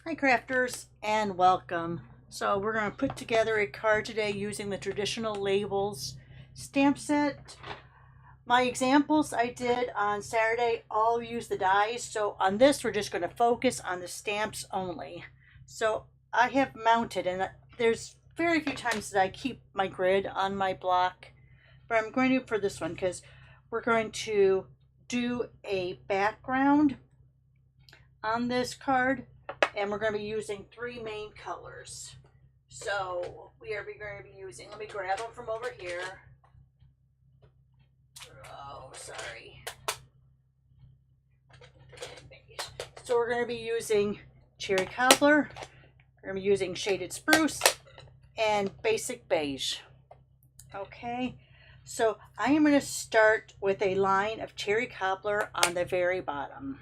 Hi crafters and welcome. So we're going to put together a card today using the traditional labels stamp set. My examples I did on Saturday all use the dies, so on this we're just going to focus on the stamps only. So I have mounted, and there's very few times that I keep my grid on my block, but I'm going to for this one because we're going to do a background on this card, and we're going to be using three main colors. So we are going to be using, let me grab them from over here. Oh, sorry. So we're going to be using Cherry Cobbler, we're going to be using Shaded Spruce, and Basic Beige. Okay, so I am going to start with a line of Cherry Cobbler on the very bottom.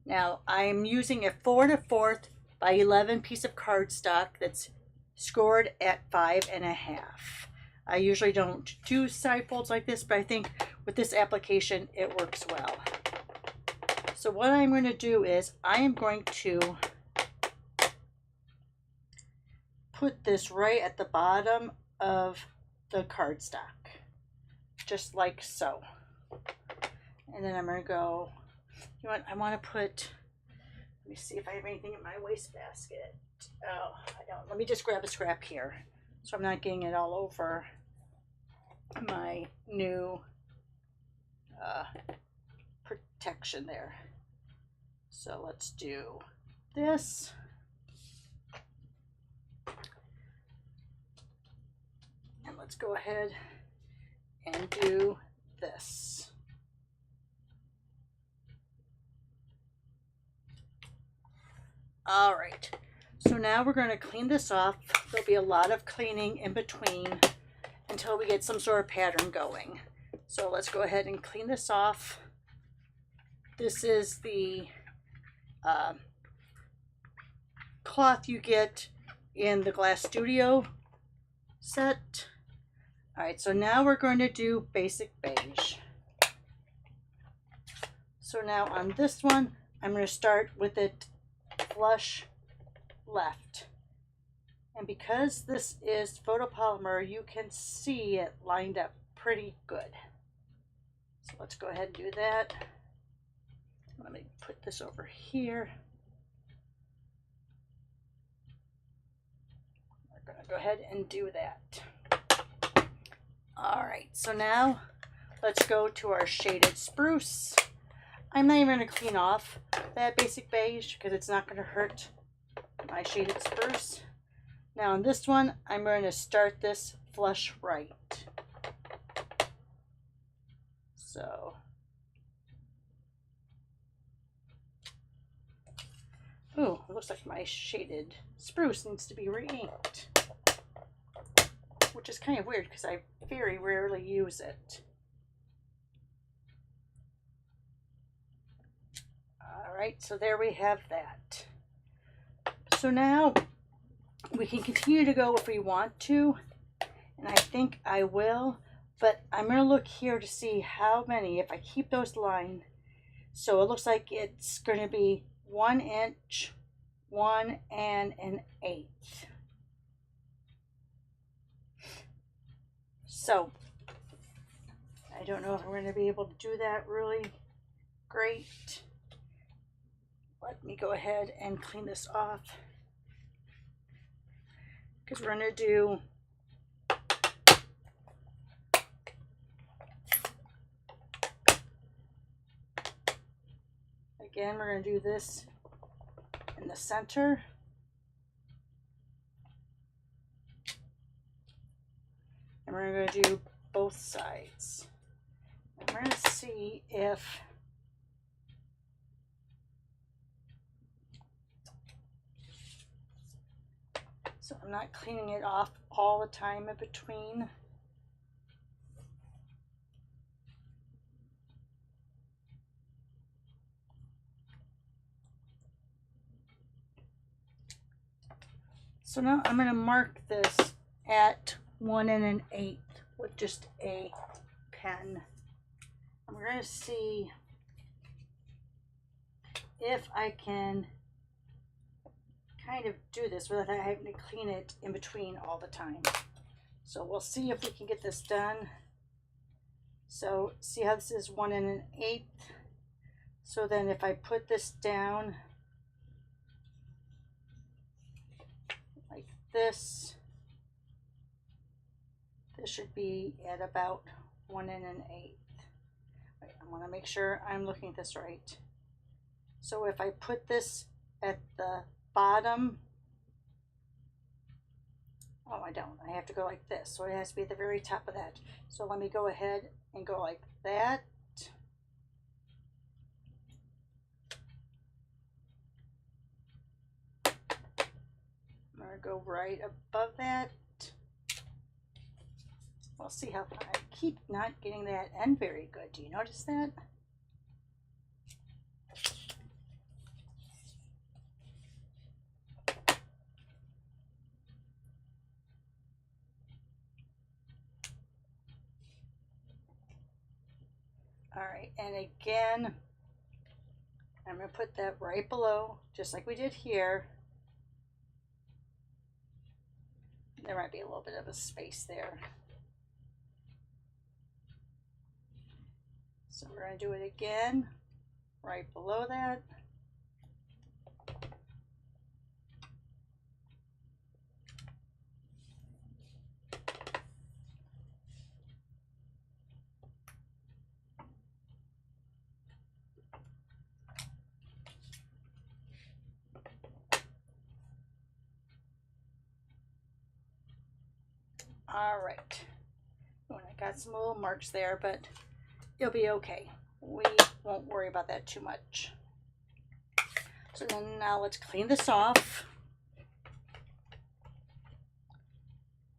Now I'm using a 4 1/4 by 11 piece of cardstock that's scored at 5.5. I usually don't do side folds like this, but I think with this application it works well. So what I'm going to do is I am going to put this right at the bottom of the cardstock, just like so. And then I'm going to go, you know what, I want to put, let me see if I have anything in my wastebasket. Oh, I don't. Let me just grab a scrap here so I'm not getting it all over my new protection there. So let's do this. And let's go ahead and do this. All right, so now we're going to clean this off. There'll be a lot of cleaning in between until we get some sort of pattern going. So let's go ahead and clean this off. This is the cloth you get in the Glass Studio set. All right, so now we're going to do Basic Beige. So now on this one, I'm going to start with it flush left. And because this is photopolymer, you can see it lined up pretty good. So let's go ahead and do that. Let me put this over here. We're going to go ahead and do that. All right, so now let's go to our Shaded Spruce. I'm not even going to clean off that Basic Beige because it's not going to hurt my Shaded Spruce. Now on this one, I'm going to start this flush right. So, ooh, it looks like my Shaded Spruce needs to be re-inked, which is kind of weird because I very rarely use it. All right, so there we have that. So now we can continue to go if we want to, and I think I will, but I'm going to look here to see how many, if I keep those lined. So it looks like it's going to be 1 inch, 1 and 1/8. So I don't know if we're going to be able to do that really great. Let me go ahead and clean this off, because we're going to do again, we're going to do this in the center. And we're going to do both sides. And we're going to see if so I'm not cleaning it off all the time in between. So now I'm going to mark this at 1 1/8 with just a pen. And we're going to see if I can kind of do this without having to clean it in between all the time. So we'll see if we can get this done. So see how this is 1 1/8. So then if I put this down like this, this should be at about 1 1/8. Wait, I want to make sure I'm looking at this right. So if I put this at the bottom, oh, I don't. I have to go like this. So it has to be at the very top of that. So let me go ahead and go like that. I'm going to go right above that. We'll see how I keep not getting that end very good. Do you notice that? All right, and again, I'm going to put that right below, just like we did here. There might be a little bit of a space there. So we're going to do it again, right below that. All right, well, I got some little marks there, but it'll be okay. We won't worry about that too much. So then now let's clean this off.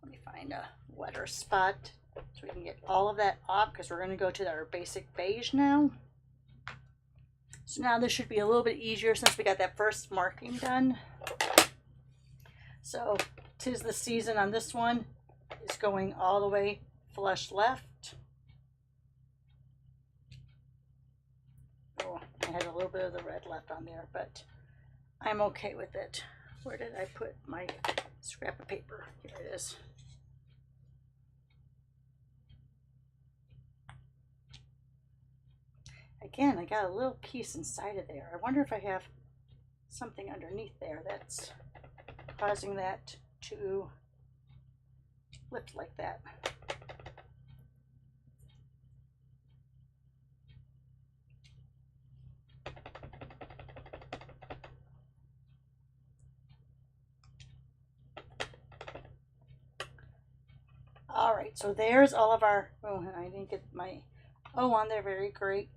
Let me find a wetter spot so we can get all of that off, because we're going to go to our basic beige now. So now this should be a little bit easier since we got that first marking done. So 'tis the season on this one. Is going all the way flush left. Oh, I had a little bit of the red left on there, but I'm okay with it. Where did I put my scrap of paper? Here it is. Again, I got a little piece inside of there. I wonder if I have something underneath there that's causing that to lift like that. All right, so there's all of our, oh, I didn't get my O on there, very great.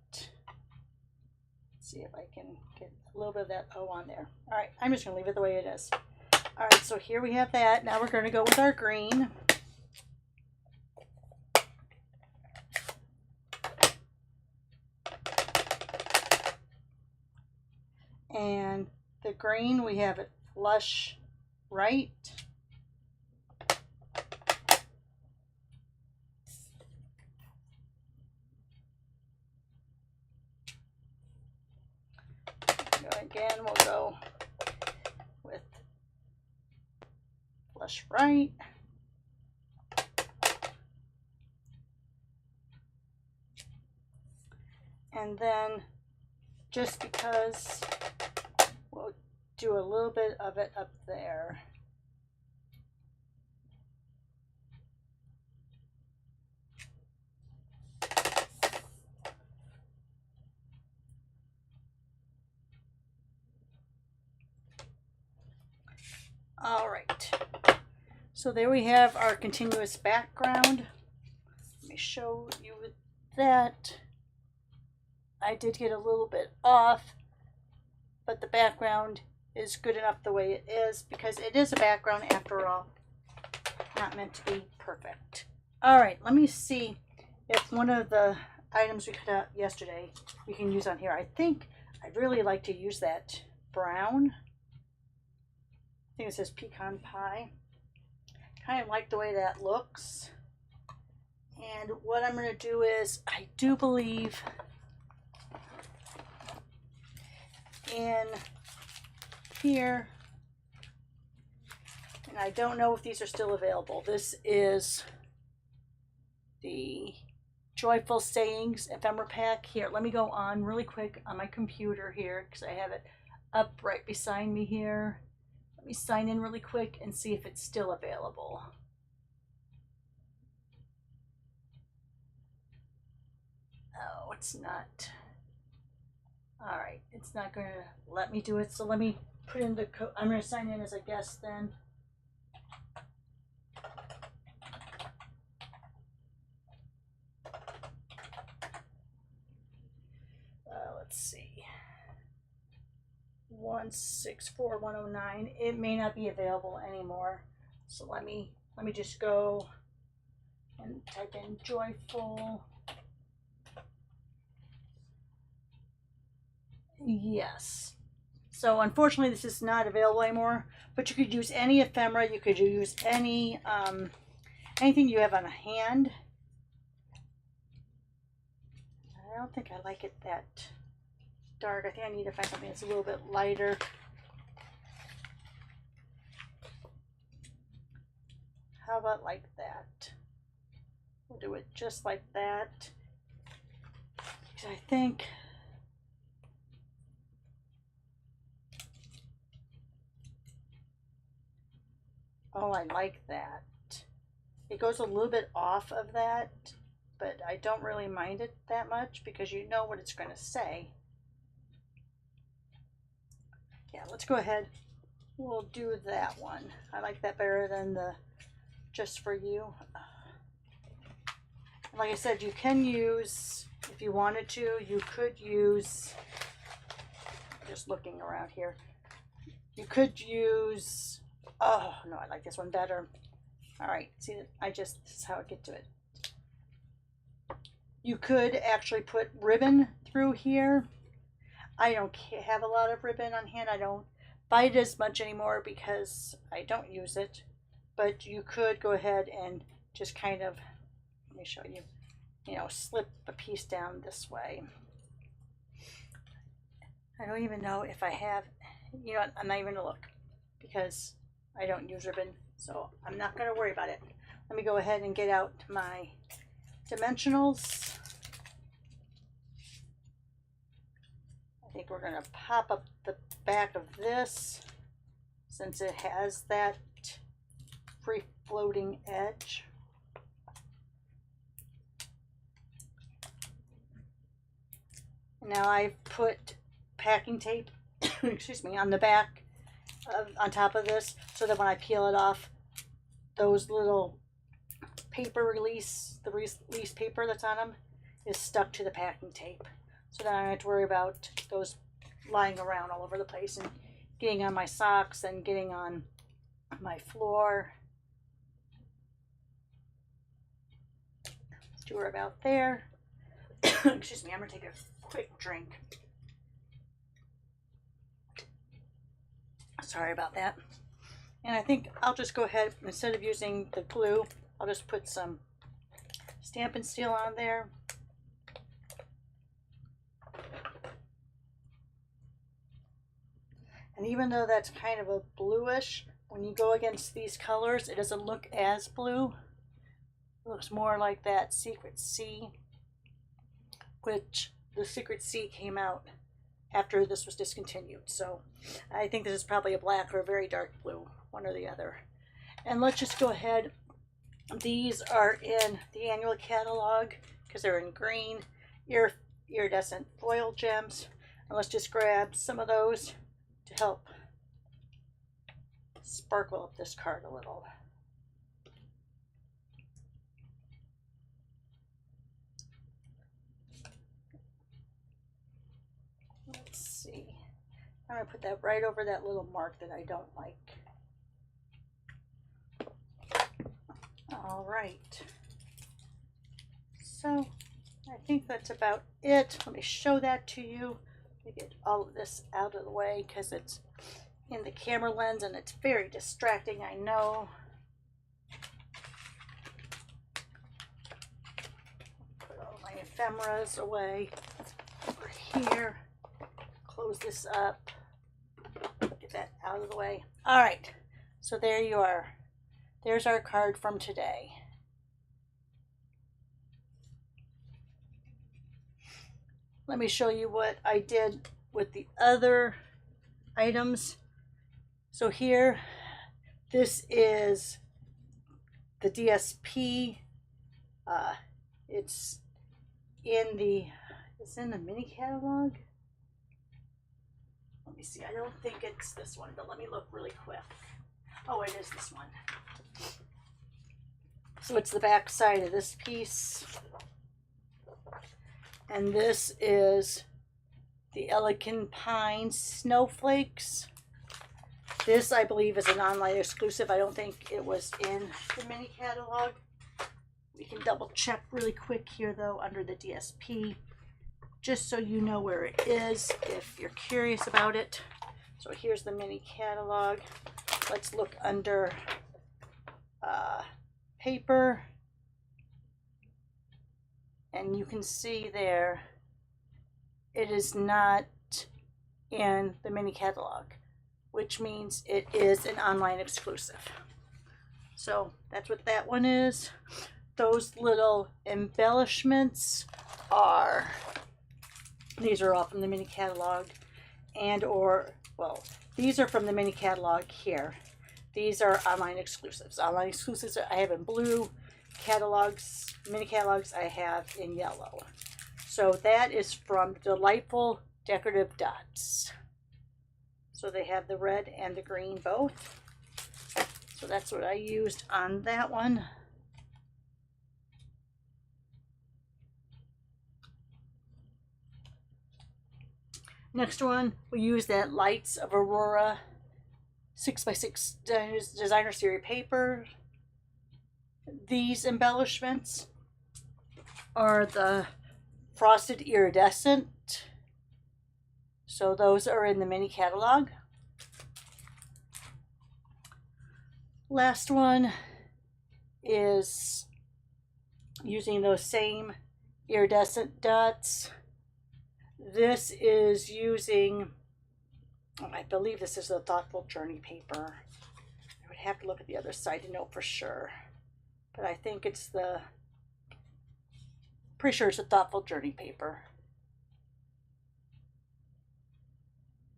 Let's see if I can get a little bit of that O on there. All right, I'm just gonna leave it the way it is. All right, so here we have that. Now we're gonna go with our green. And the green, we have it flush right. Again, we'll go with flush right. And then just because we'll do a little bit of it up there. All right, so there we have our continuous background. Let me show you that. I did get a little bit off, but the background is good enough the way it is, because it is a background after all, not meant to be perfect. All right, let me see if one of the items we cut out yesterday we can use on here. I think I'd really like to use that brown. I think it says pecan pie. Kind of like the way that looks. And what I'm going to do is, I do believe in here. And I don't know if these are still available. This is the Joyful Sayings ephemera pack. Here, let me go on really quick on my computer here because I have it up right beside me here. Let me sign in really quick and see if it's still available. Oh, it's not. All right, it's not going to let me do it. So let me put in the code. I'm going to sign in as a guest then. Let's see. 164109. It may not be available anymore. So let me just go and type in Joyful. Yes. So unfortunately this is not available anymore, but you could use any ephemera, you could use any anything you have on hand. I don't think I like it that dark. I think I need to find something that's a little bit lighter. How about like that? We'll do it just like that. I think oh, I like that. It goes a little bit off of that, but I don't really mind it that much because you know what it's going to say. Yeah, let's go ahead. We'll do that one. I like that better than the Just For You. Like I said, you can use, if you wanted to, you could use, just looking around here, you could use, oh no, I like this one better. All right, see, this is how I get to it. You could actually put ribbon through here. I don't have a lot of ribbon on hand. I don't buy it as much anymore because I don't use it. But you could go ahead and just kind of, let me show you, you know, slip a piece down this way. I don't even know if I have, you know what, I'm not even gonna look because I don't use ribbon, so I'm not gonna worry about it. Let me go ahead and get out my dimensionals. I think we're going to pop up the back of this since it has that free floating edge. Now I've put packing tape excuse me, on the back on top of this so that when I peel it off, those little paper release, the release paper that's on them is stuck to the packing tape. So then I don't have to worry about those lying around all over the place and getting on my socks and getting on my floor. Do her about there. Excuse me, I'm gonna take a quick drink. Sorry about that. And I think I'll just go ahead, instead of using the glue, I'll just put some Stampin' Steel on there. And even though that's kind of a bluish, when you go against these colors, it doesn't look as blue. It looks more like that Secret Sea, which the Secret Sea came out after this was discontinued. So I think this is probably a black or a very dark blue, one or the other. And let's just go ahead. These are in the annual catalog because they're in green iridescent foil gems. And let's just grab some of those to help sparkle up this card a little. Let's see. I'm going to put that right over that little mark that I don't like. All right. So I think that's about it. Let me show that to you. Let me get all of this out of the way because it's in the camera lens and it's very distracting, I know. Put all my ephemeras away over here. Close close this up. Get that out of the way. All right, so there you are. There's our card from today. Let me show you what I did with the other items. So here, this is the DSP. It's in the mini catalog. Let me see. I don't think it's this one, but let me look really quick. Oh, it is this one. So it's the back side of this piece. And this is the Elegant Pine Snowflakes. This, I believe, is an online exclusive. I don't think it was in the mini catalog. We can double check really quick here, though, under the DSP, just so you know where it is if you're curious about it. So here's the mini catalog. Let's look under paper. And you can see there, it is not in the mini catalog, which means it is an online exclusive. So that's what that one is. Those little embellishments are, these are all from the mini catalog, these are from the mini catalog here. These are online exclusives. Online exclusives I have in blue, catalogs, mini catalogs I have in yellow. So that is from Delightful Decorative Dots. So they have the red and the green both. So that's what I used on that one. Next one, we use that Lights of Aurora 6x6 designer series paper. These embellishments are the Frosted Iridescent. So those are in the mini catalog. Last one is using those same iridescent dots. This is using, I believe this is the Thoughtful Journey paper. I would have to look at the other side to know for sure. But I think it's pretty sure it's a Thoughtful Journey paper.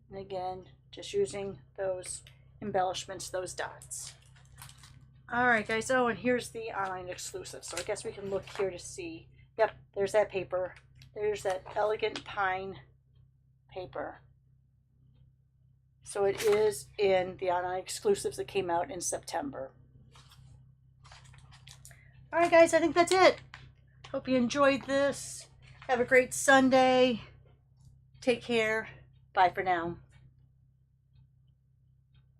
And again, just using those embellishments, those dots. All right, guys. Oh, and here's the online exclusive. So I guess we can look here to see. Yep, there's that paper. There's that Elegant Pine paper. So it is in the online exclusives that came out in September. All right, guys, I think that's it. Hope you enjoyed this. Have a great Sunday. Take care. Bye for now.